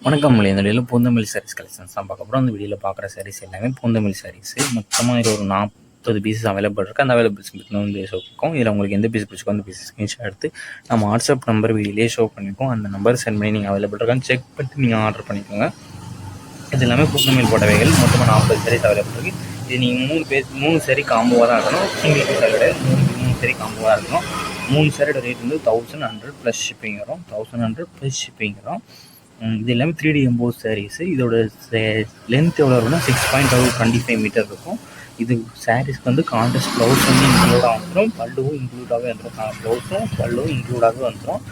வணக்கம். இந்த வீடியோவில் பூந்தமல்லி சாரீஸ் கலெக்ஷன்ஸ் தான் பார்க்க போகிறோம். அந்த வீடியோவில் பார்க்குற சாரீஸ் எல்லாமே பூந்தமல்லி சாரீஸு. மொத்தமாக இது ஒரு 40 பீசஸ் அவைலபிள் இருக்குது. அந்த அவைலபிள்ஸ் வந்து ஷோ இருக்கும். இதில் உங்களுக்கு எந்த பீஸ் பிடிச்சிக்கோ அந்த பீஸ் ஸ்க்ரீன்ஷாட் எடுத்து நம்ம வாட்ஸ்அப் நம்பர் வீடியோலேயே ஷோ பண்ணியிருக்கோம். அந்த நம்பர் சென்ட் பண்ணி நீங்கள் அவைலபிள் இருக்கான்னு செக் பண்ணிட்டு நீங்கள் ஆர்டர் பண்ணிக்கோங்க. இது எல்லாமே பூந்தமல்லி புடவைகள். மொத்தமாக 40 சாரீஸ் அவைலபிள் இருக்குது. இது நீங்கள் 3 சாரீ காம்போவாக தான் இருக்கணும். சிங்கிள் பீஸ் கிடையாது. 3 சாரீ காம்போவாக தான் இருக்கணும். 3 சாரியோட ரேட் வந்து 1100 ப்ளஸ் ஷிப்பிங் வரும். 1100 ப்ளஸ் ஷிப்பிங் வரும். இது எல்லாமே 3D எம்போஸ் சாரீஸு. இதோட லென்த் எவ்வளோ இருக்குன்னா 6.25 மீட்டர் இருக்கும். இது சாரீஸ்க்கு வந்து கான்ட்ராஸ்ட் ப்ளவுஸ் வந்து இன்க்ளூடாக வந்துடும். பல்லுவும் இன்க்ளூடாகவே வந்துடும். ப்ளவுஸும் பல்லுவும் இன்க்ளூடாகவே வந்துடும்.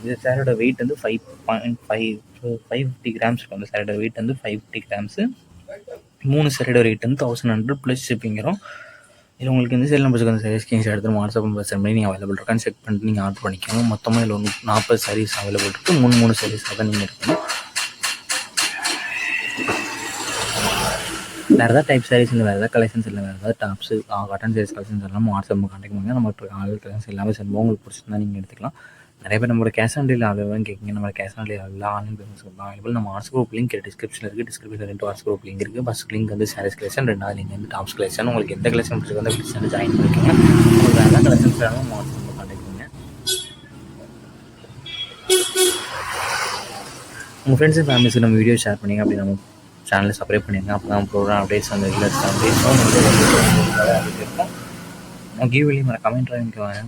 இந்த சாரியோட வெயிட் வந்து 550 கிராம்ஸ் இருக்கும். இந்த சாரியோட வெயிட் வந்து 550 கிராம்ஸு. 3 சாரியோட ரேட் வந்து 1100 ப்ளஸ் ஷிப்பிங் வரும். இதில் உங்களுக்கு இந்த சேல் நம்பர்ஸுக்கு அந்த சாரீஸ் ஸ்க்ரீன்ஷாட் எடுத்து வாட்ஸ்அப் நம்பர் சென்ட் பண்ணி நீங்கள் அவைலபிள் இருக்கான்னு செக் பண்ணிட்டு நீங்கள் ஆர்டர் பண்ணிக்கோங்க. மொத்தமாக இதில் 40 சாரீஸ் அவைலபிள் இருக்குது. 3 சாரீஸாக தான் நீங்கள் எடுக்கணும். வேறு ஏதாவது டைப் சாரீஸ் இல்லை, வேறு ஏதாவது கலெக்ஷன்ஸ் இல்லை, வேறு ஏதாவது டாப்ஸு காட்டன் சாரீஸ் கலெக்ஷன்ஸ் எல்லாம் வாட்ஸ்அப் கான்டாக்ட் பண்ணுங்கள். நம்ம ஆல் கலெக்ஷன்ஸ் எல்லாமே சென்ட் உங்களுக்கு பிடிச்சிருந்தா நீங்கள் எடுத்துக்கலாம். நிறைய பேர் நம்மளோட கேஷ் ஆன் டெலிவரி அவைலபிள்னு கேட்குங்க. நம்ம கேஷ் ஆன் டெலிவரி இல்லை, ஆன்லைன் பேமெண்ட்ஸ் அவைலபிள். நம்ம வாட்ஸ்அப் குரூப் லிங்க் டிஸ்கிரிப்ஷனில் இருக்குது. டிஸ்கிரிப்ஷனில் 2 வாட்ஸ்அப் குரூப் லிங்க் இருக்குது. ஃபஸ்ட் லிங்க் வந்து சாரீஸ் கலெக்ஷன், 2வது லிங்க் வந்து டாப்ஸ் கலெக்ஷன். உங்களுக்கு எந்த கலெக்ஷன் பிடிச்சிருக்கோ அந்த கலெக்ஷன் ஜாயின் பண்ணிக்கோங்க. உங்களுக்கு வேறு ஏதாவது கலெக்ஷன்ஸ் வேணும் வாட்ஸ்அப் கான்டாக்ட் பண்ணுங்கள். உங்கள் ஃப்ரெண்ட்ஸ் அண்ட் ஃபேமிலிஸுக்கு நம்ம வீடியோ ஷேர் பண்ணிங்க. அப்படி நம்ம சேனலை சப்ஸ்கிரைப் பண்ணிடுங்க. அப்போ தான் ப்ரோக்ராம் அப்டேட்ஸ் அந்த ரெகுலர் அப்டேட்ஸும் இருக்கும். கிவ்அவே மறக்காம ட்ராயிங்க்கு வாங்க.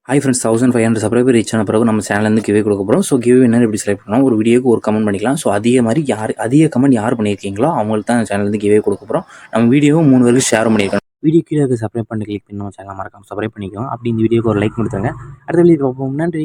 ஹை ஃப்ரெண்ட்ஸ், 1500 சப்ஸ்கிரைபர் ரீச் ஆன பிறகு நம்ம சேனலேருந்து கிவே கொடுக்க போகிறோம். ஸோ கிவே என்ன எப்படி செலக்ட் பண்ணலாம், ஒரு வீடியோக்கு ஒரு கமெண்ட் பண்ணிக்கலாம். ஸோ அதே மாதிரி அதிக கமெண்ட் யார் பண்ணியிருக்கீங்களோ அவங்களுக்கு தான் சேனலேருந்து கிவே கொடுக்க போகிறோம். நம்ம வீடியோவும் 3 பேருக்கு ஷேர் பண்ணியிருக்கோம். வீடியோ கீழே சப்ஸ்கிரைப் பண்ணி கிளிக் பண்ணி நம்ம சேனல் மறக்காம சப்ஸ்கிரைப் பண்ணிக்கோங்க. அப்படி இந்த வீடியோக்கு ஒரு லைக் கொடுத்துருங்க. அடுத்த வீடியோ பார்ப்போம். நன்றி.